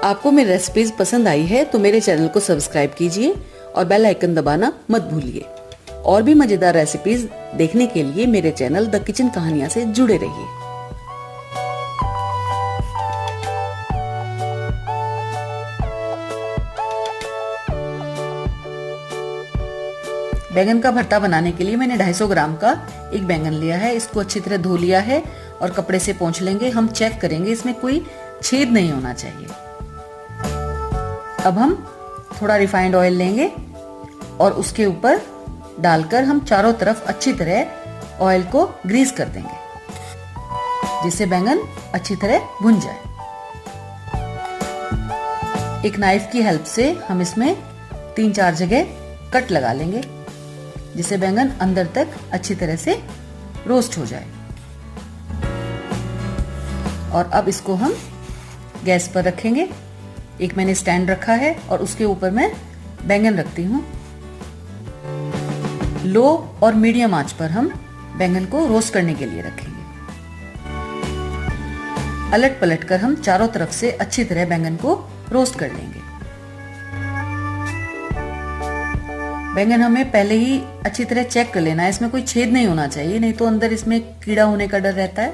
आपको मेरी रेसिपीज पसंद आई है तो मेरे चैनल को सब्सक्राइब कीजिए और बेल आइकन दबाना मत भूलिए। और भी मजेदार रेसिपीज देखने के लिए मेरे चैनल द किचन कहानियां से जुड़े रहिए। बैंगन का भरता बनाने के लिए मैंने 250 ग्राम का एक बैंगन लिया है। इसको अच्छी तरह धो लिया है और कपड़े से पोंछ लेंगे। हम चेक करेंगे इसमें कोई छेद नहीं होना चाहिए। अब हम थोड़ा रिफाइंड ऑयल लेंगे और उसके ऊपर डालकर हम चारों तरफ अच्छी तरह ऑयल को ग्रीस कर देंगे, जिससे बैंगन अच्छी तरह भुन जाए। एक नाइफ की हेल्प से हम इसमें 3-4 जगह कट लगा लेंगे, जिससे बैंगन अंदर तक अच्छी तरह से रोस्ट हो जाए। और अब इसको हम गैस पर रखेंगे। एक मैंने स्टैंड रखा है और उसके ऊपर मैं बैंगन रखती हूँ। लो और मीडियम आंच पर हम बैंगन को रोस्ट करने के लिए रखेंगे। अलट पलट कर हम चारों तरफ से अच्छी तरह बैंगन को रोस्ट कर लेंगे। बैंगन हमें पहले ही अच्छी तरह चेक कर लेना है, इसमें कोई छेद नहीं होना चाहिए, नहीं तो अंदर इसमें कीड़ा होने का डर रहता है।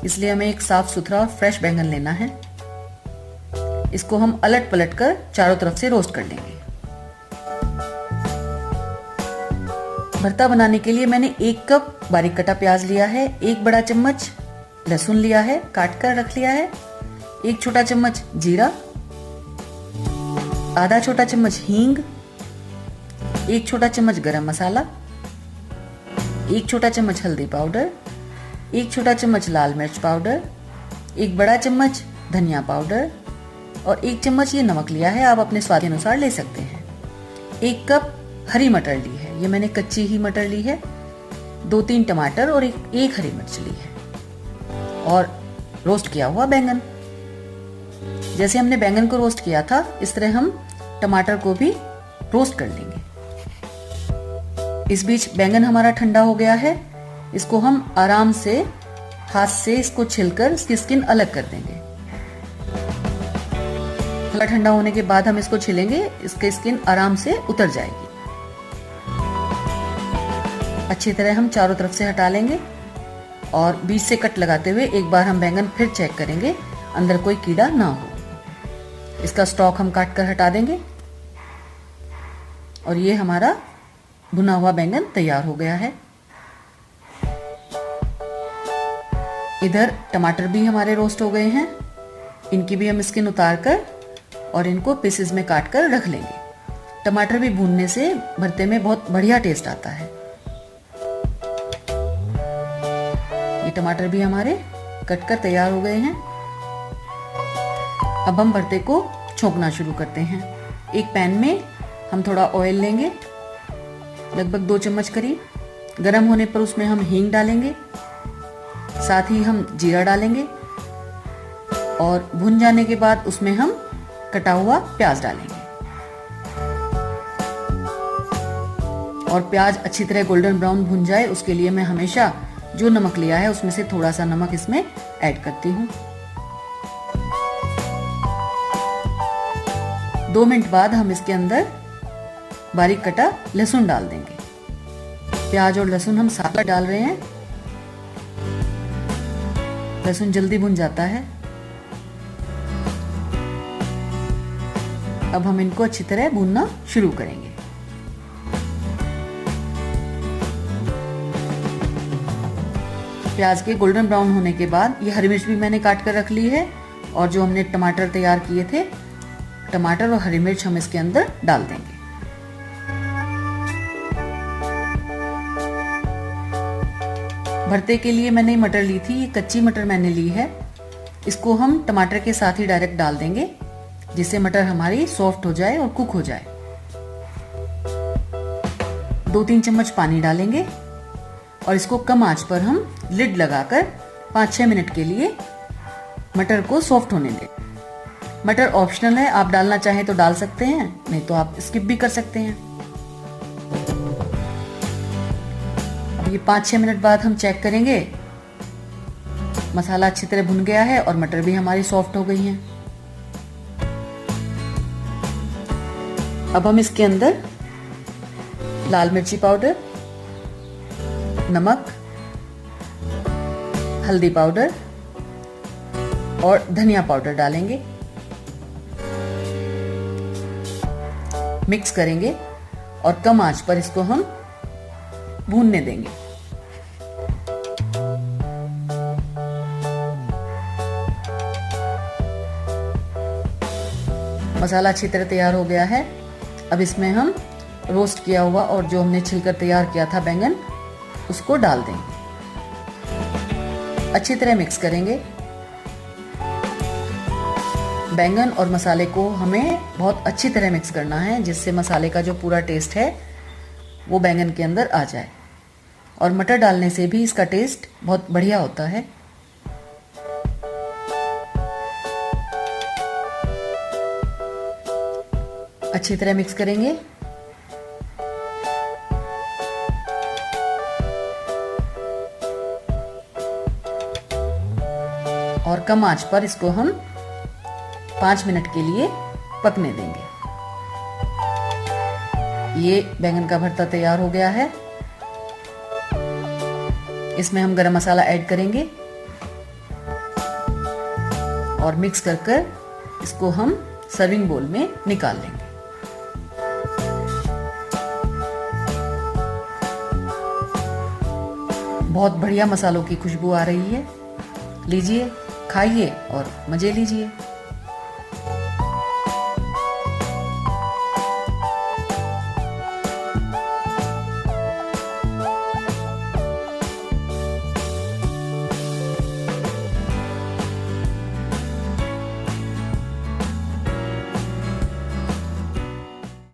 इसलिए हमें एक साफ सुथरा और फ्रेश बैंगन लेना है। इसको हम अलट पलट कर चारों तरफ से रोस्ट कर लेंगे। भरता बनाने के लिए मैंने 1 कप बारीक कटा प्याज लिया है, 1 बड़ा चम्मच लहसुन लिया है, काट कर रख लिया है, 1 छोटा चम्मच जीरा, आधा छोटा चम्मच हींग, 1 छोटा चम्मच गरम मसाला, 1 छोटा चम्मच हल्दी पाउडर, 1 छोटा चम्मच लाल मिर्च पाउडर, 1 बड़ा चम्मच धनिया पाउडर और 1 चम्मच ये नमक लिया है। आप अपने स्वाद अनुसार ले सकते हैं। 1 कप हरी मटर ली है, ये मैंने कच्ची ही मटर ली है। 2-3 टमाटर और एक हरी मिर्च ली है और रोस्ट किया हुआ बैंगन। जैसे हमने बैंगन को रोस्ट किया था, इस तरह हम टमाटर को भी रोस्ट कर लेंगे। इस बीच बैंगन हमारा ठंडा हो गया है। इसको हम आराम से हाथ से इसको छिलकर इसकी स्किन अलग कर देंगे। थोड़ा ठंडा होने के बाद हम इसको छिलेंगे, इसकी स्किन आराम से उतर जाएगी। अच्छी तरह हम चारों तरफ से हटा लेंगे और बीच से कट लगाते हुए एक बार हम बैंगन फिर चेक करेंगे अंदर कोई कीड़ा ना हो। इसका स्टॉक हम काट कर हटा देंगे और ये हमारा भुना हुआ बैंगन तैयार हो गया है। इधर टमाटर भी हमारे रोस्ट हो गए हैं। इनकी भी हम स्किन उतार कर और इनको पीसेस में काट कर रख लेंगे। टमाटर भी भूनने से भरते में बहुत बढ़िया टेस्ट आता है। ये टमाटर भी हमारे कट कर तैयार हो गए हैं। अब हम भरते को छोंकना शुरू करते हैं। एक पैन में हम थोड़ा ऑयल लेंगे, लगभग 2 चम्मच करीब। गरम होने पर उसमें हम हींग डालेंगे, साथ ही हम जीरा डालेंगे और भुन जाने के बाद उसमें हम कटा हुआ प्याज डालेंगे। और प्याज अच्छी तरह गोल्डन ब्राउन भुन जाए, उसके लिए मैं हमेशा जो नमक लिया है उसमें से थोड़ा सा नमक इसमें ऐड करती हूँ। 2 मिनट बाद हम इसके अंदर बारीक कटा लहसुन डाल देंगे। प्याज और लहसुन हम साथ में डाल रहे हैं, लहसुन जल्दी भुन जाता है। अब हम इनको अच्छी तरह भूनना शुरू करेंगे। प्याज के गोल्डन ब्राउन होने के बाद ये हरी मिर्च भी मैंने काट कर रख ली है और जो हमने टमाटर तैयार किए थे, टमाटर और हरी मिर्च हम इसके अंदर डाल देंगे। भरते के लिए मैंने मटर ली थी, ये कच्ची मटर मैंने ली है। इसको हम टमाटर के साथ ही डायरेक्ट डाल देंगे, जिससे मटर हमारी सॉफ्ट हो जाए और कुक हो जाए। 2-3 चम्मच पानी डालेंगे और इसको कम आंच पर हम लिड लगाकर 5-6 मिनट के लिए मटर को सॉफ्ट होने दें। मटर ऑप्शनल है, आप डालना चाहें तो डाल सकते हैं, नहीं तो आप स्किप भी कर सकते हैं। अब ये 5-6 मिनट बाद हम चेक करेंगे मसाला अच्छी तरह भुन गया है और मटर भी हमारी सॉफ्ट हो गई हैं। अब हम इसके अंदर लाल मिर्ची पाउडर, नमक, हल्दी पाउडर और धनिया पाउडर डालेंगे। मिक्स करेंगे और कम आंच पर इसको हम भूनने देंगे। मसाला अच्छी तरह तैयार हो गया है। अब इसमें हम रोस्ट किया हुआ और जो हमने छिलकर तैयार किया था बैंगन, उसको डाल देंगे। अच्छी तरह मिक्स करेंगे। बैंगन और मसाले को हमें बहुत अच्छी तरह मिक्स करना है, जिससे मसाले का जो पूरा टेस्ट है वो बैंगन के अंदर आ जाए। और मटर डालने से भी इसका टेस्ट बहुत बढ़िया होता है। अच्छी तरह मिक्स करेंगे। और कम आंच पर इसको हम 5 मिनट के लिए पकने देंगे। ये बैंगन का भरता तैयार हो गया है। इसमें हम गरम मसाला ऐड करेंगे और मिक्स कर कर इसको हम सर्विंग बोल में निकाल लेंगे। बहुत बढ़िया मसालों की खुशबू आ रही है। लीजिए, खाइए और मजे लीजिए।